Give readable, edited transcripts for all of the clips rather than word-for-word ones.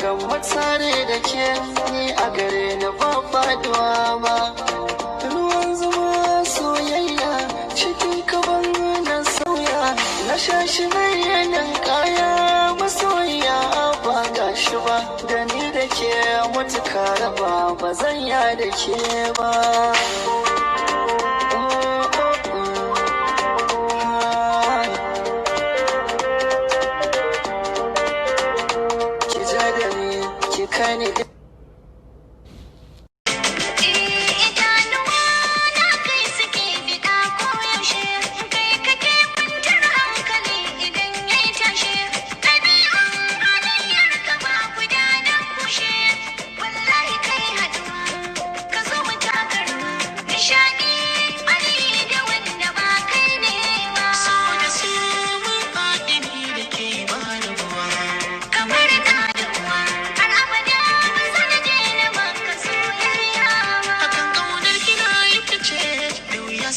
gama tare da ke ni a gare na ba faduwa ba. Ruwan zuma soyayya cikin kaban na sauya, na shashi yanan kaya masoyiya ba gashi ba, da ni da ke mutuka raba ba zan ya da ke ba. Kind of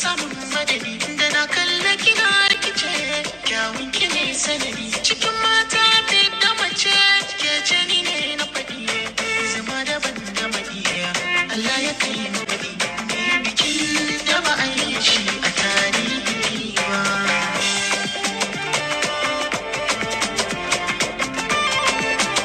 samun madadi da na kalla kina rikice, kyawun ki ne sanadi cikin mata da mace, ke ce ni ne na faɗi zama daban da maɗiya Allah ya kai mu.